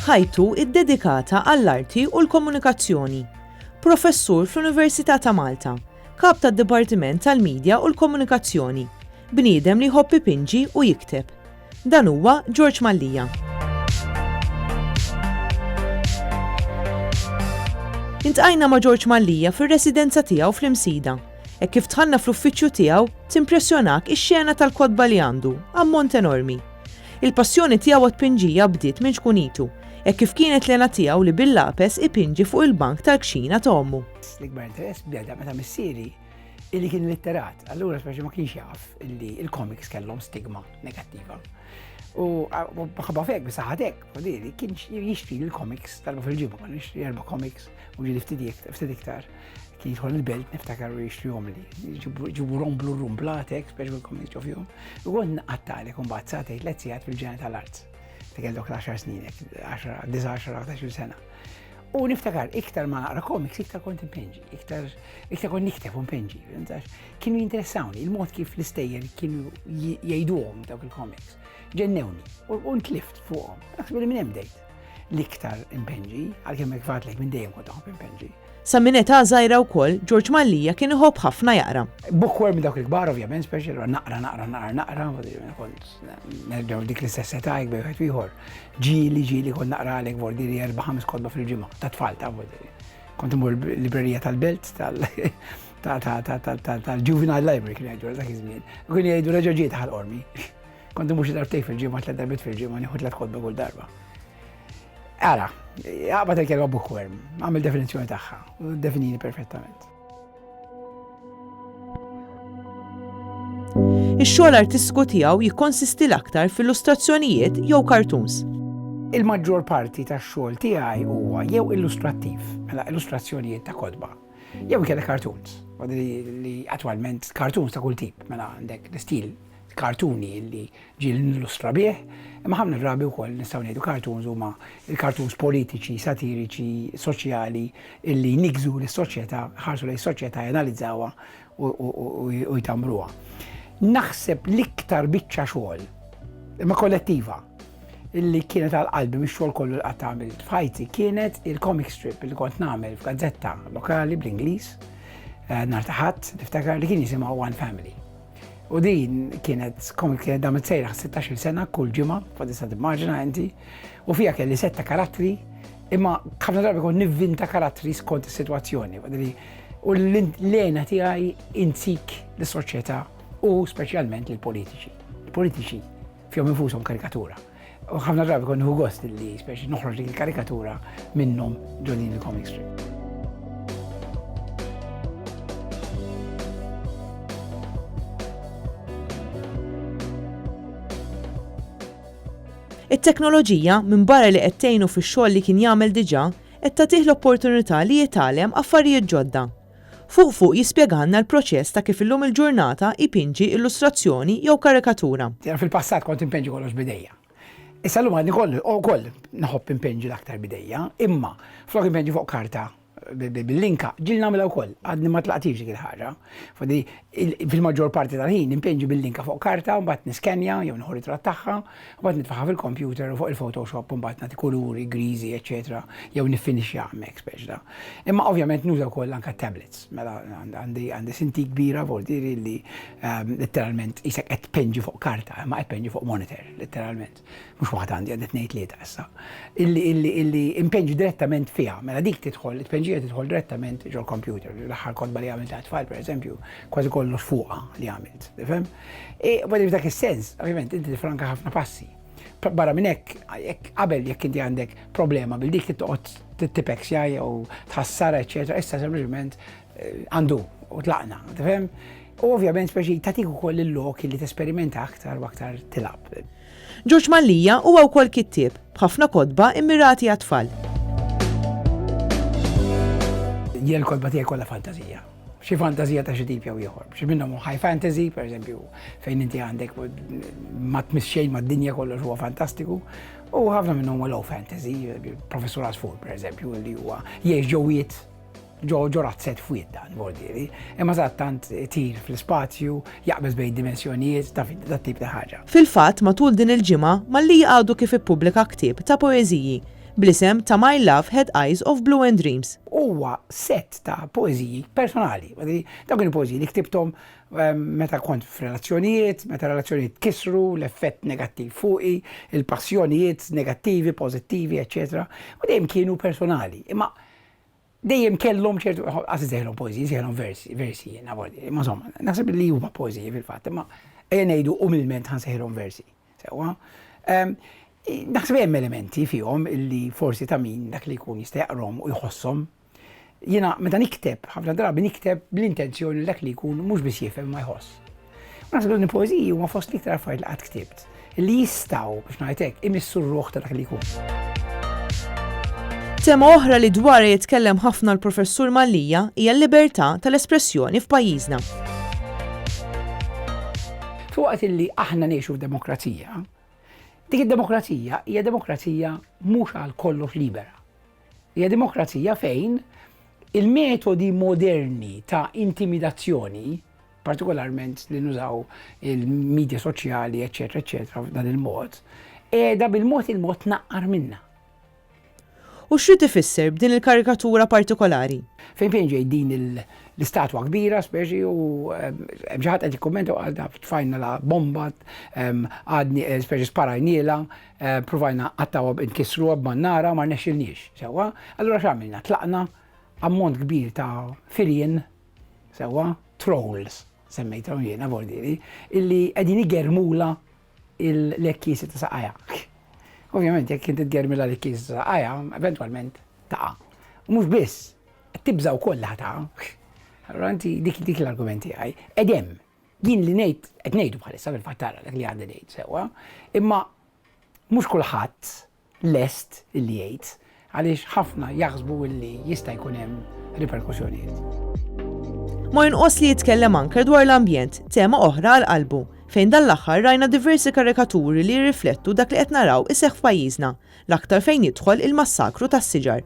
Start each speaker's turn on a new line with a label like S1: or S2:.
S1: ħajtu iddedikata għall-arti u l-komunikazzjoni. Professur fl-Università ta' Malta, kap tad-Dipartiment tal-Midja u l-Komunikazzjoni, bniedem li jħobb ipinġi u jikteb. Dan huwa George Mallija. Intqajna ma' George Mallija fir-residenza tiegħu fl-Imsida. Hekk kif tħanna fl-uffiċċju tiegħu timpressjonak ix-xena tal-kotba li għandu, ammont enormi. Il-passjoni tiegħu għat-pinġija bdiet minn xkunitu, hekk kif kienet lena tiegħu li bil-lapes ipinġi fuq il-bank tal-kxina ta' ommu.
S2: L-ikbar interess bdeda meta missieri illi kien litterat, allura speċi ma kienx jaf illi il-comics kellhom stigma negattiva. U bħabba fek, bisaħadek, għadiri, kien jixtri l-comics darba fil-ġibba, ma nixtri 4 comics, u ġili ftit iktar. Kien jidħol il-belt niftakar u jixtri li. Ġibu romblu rumblatek, speċi bil-comics ġofjum. U għon għattalek un bazzatej 3 sigħat fil-ġena tal-art. Tekel dok l-10 snin, 10-10 sena. U niftakar, iktar ma naqra comics, iktar kont impenġi, iktar kont nikteb impenġi. Kienu jinteressawni, il-mod kif l-istejjer kienu jgħiduhom dawk il-comics. Ġennewni, u ntlift fuqhom. Naħseb li minn hemm dejt l-iktar impenġi, għalkemm hekk fatlek minn dejjem kont aħobb impenġi.
S1: Sa minn età żgħira wkoll, George Mallija kien iħobb ħafna jaqra.
S2: Bookworm minn dawk il-kbar ovvjament, speċjal naqra, nerġgħu dik l-istess età jekk bejn ieħor. Ġieli kont naqra għalek vordiri 4-5 kotba fil-ġimgħa ta' tfal ta' vordiri. Kont imur librerija tal-Belt tal-Juvenile Library kien jgħidu dak iż-żmien. Kien jgħidu reġa' ġiet ħal-qormi. Kont imur xi darbtej fil-ġimgħa 3 darbit fil-ġimgħa nieħu 3 kotba kull darba. Ara, għabad il-kelma bookworm, għamil definizjoni tagħha, u definini perfettament.
S1: Ix-xogħol artistiku tiegħu jikkonsisti l-aktar fil-illustrazzjonijiet jew cartoons.
S2: Il-maġġor parti tax-xogħol tiegħi huwa jew illustrattiv, mela illustrazzjonijiet ta' kotba, jew inkella cartoons, li attwalment cartoons ta' kull tip, mela għandek l-istil kartuni li ġil nillustra bih, imma ħafna drabi wkoll nistgħu ngħidu cartoons huma il-cartoons politiċi, satiriċi, soċjali illi nikżu lis-soċjetà, ħarsu lejn is-soċjetà janalizzawha u jtambruha. Naħseb l-iktar biċċa xogħol, imma kollettiva, illi kienet għal-qalbi mix-xogħol kollu li qatt għamilt f'ħajti kienet il-comic strip li kont nagħmel f'gazzetta lokali bl-Ingliż nhar ta' Ħadd niftakar li kien jisimha One Family. U din kienet damet sejraħ 16 sena kull ġimgħa, fadisa timmaġina inti, u fija kelli 7 karattri, imma ħafna drabi kont nivvinta karattri skont is-sitwazzjoni. U l-lena tiegħi insik lis-soċjetà u speċjalment lill-politiċi. Il-politiċi fihom infushom karikatura. U ħafna drabi kont nieħu gost li speċi noħroġ dik il-karikatura minnhom ġol din il-comic strip.
S1: It-teknoloġija minn barra li qed tgħinu fix-xogħol li kien jagħmel diġà qed tagħtih l-opportunità li jitgħallem affarijiet ġodda. Fuq jispjegalna l-proċess ta' kif illum il-ġurnata ipinġi illustrazzjoni jew karikatura.
S2: Fil-passat kont impenġi kollox bidejja. Issa llum għadni koll naħobb impenġi l-aktar bidejja, imma flok impenġi fuq karta bil-linka ġil nagħmilha wkoll, għadni ma tlaqtix dik il-ħaġa. Fil-maġġor parti tal-ħin nimpenġi bil-linka fuq karta, mbagħad niskenja jew nħu ritratt tagħha, mbagħad nitfaħħa fil-computer u fuq il-Photoshop u mbagħad nagħti kuluri, griżi, eċetera, jew niffinixxa hemmhekk speċda. Imma ovvjament nuża wkoll anke tablets. Mela għandi sinti kbira vordiri li letteralment isek qed tpenġi fuq karta, imma qed tpenġi fuq monitor, letteralment. Mhux waħda għandi għandet ngħid tlieta issa. Illi impenġi direttament fiha, mela dik tidħol it-penġija tidħol direttament ġol computer. L-aħħar kotba li għamilt għat-tfal, pereżempju, kważi kollox fuqha li għamilt. Tifhem? Bada f'dak is-sens, ovvjament inti tifranka ħafna passi. Barra minn hekk qabel jekk inti għandek problema bil-dik tittoqgħod tittipexja jew tħassara, eċetera, issa sempliċement għandu u tlaqna, tifhem? U ovvjament speċi tagħtik ukoll il-lok li tesperimenta aktar u aktar tilab.
S1: George Mallija huwa wkoll kittieb b'ħafna kotba immirati għat-tfal.
S2: Jien l-kotba tiegħi kollha fantażija. Xi fantażija ta' xi tip jew ieħor. Xi minnhom high fantasy, pereżempju, fejn inti għandek ma tmiss xejn mad-dinja kollox huwa fantastiku. U ħafna minnhom low fantasy, Professur Asfur, pereżempju, li huwa jgħix ġewwiet ġo razzet fwiet dan, vordiri. Imma tant tir fl-spazju, jaqbeż bejn dimensjonijiet, ta' tip ta' ħaġa.
S1: Fil-fatt matul din il-ġimgħa Mallija għadu kif ippubblika ktieb ta' poeżiji blisem ta' My Love Had Eyes of Blue and Dreams.
S2: Huwa set ta' poeżiji personali. Dawk il-poeżiji li ktibtom meta kont f'relazzjonijiet, meta relazzjonijiet kisru, l-effett negattiv fuqi, il-passjonijiet negattivi, pożittivi, eċetera. U dejjem kienu personali. Imma dejjem kellhom ċertu għażiżeħlhom poeżiji, żeħlhom versi nabordi. Imma insomma, naħseb li huma poeżiji fil-fatt, imma ejja ngħidu umilment ħansejħilhom versi. Sewwa. Naħseb hemm elementi fihom illi forsi ta' min dak li jkun jista' jaqrom u jħossom. Jiena meta nikteb, ħafna drabi nikteb bl-intenzjoni dak li jkun mhux biss jifhem ma jħoss. Naħseb li l-poeżiji huma fost l-iktar affarijiet li qatt ktibt illi jistgħu biex ngħid hekk imissu r-ruħ ta' dak li jkun.
S1: Tema oħra li dwarha jitkellem ħafna l-Professur Mallija hija l-libertà tal-espressjoni f'pajjiżna.
S2: Fuqat illi aħna ngħixu f'demokrazija, dik id-demokrazija hija demokrazija mhux għal kollox libera. Hija demokrazija fejn il-metodi moderni ta' intimidazzjoni, partikolarment li nużaw il-medja soċjali, eċetera, eċetera, f'dan il-mod, qiegħda bil-mod il-mod naqqar minna.
S1: U x'rid ifisser b'din il-karikatura partikolari?
S2: Fejn ġej din l-istatwa kbira, speċi, u xi ħadd qed jikkummenta għadha tfajna la bomba, għadni speċi sparajniela, provajna qattawha nkissruha b'mannara ma rnexxilniex. Sewwa, allura x'għamilna? Tlaqna ammont kbir ta' firien, sewwa, trolls, semmejthom jiena bordiri, illi qegħdin igermula l-ekkiesi ta' saqajja. Ovvjament, jekk inti tgermilha l-ekkiesi ta' saqajja, eventwalment taqa'. U mhux biss, qed tibżgħu kollha taqa'. Allura inti dik l-argumenti għaj. Edem, jien li ngħid qed ngħidu bħalissa fil-fatt tara dak li għandi ngħid sewwa, imma mhux kulħadd lest illi jgħid għaliex ħafna jaħsbu illi jista' jkun hemm riperkussjonijiet.
S1: Ma jinqos li jitkellem anke dwar l-ambjent, tema oħra għal qalbu, fejn dan l-aħħar rajna diversi karikaturi li jirriflettu dak li qed naraw iseħħ f'pajjiżna, l-aktar fejn jidħol il-massakru tas-siġar.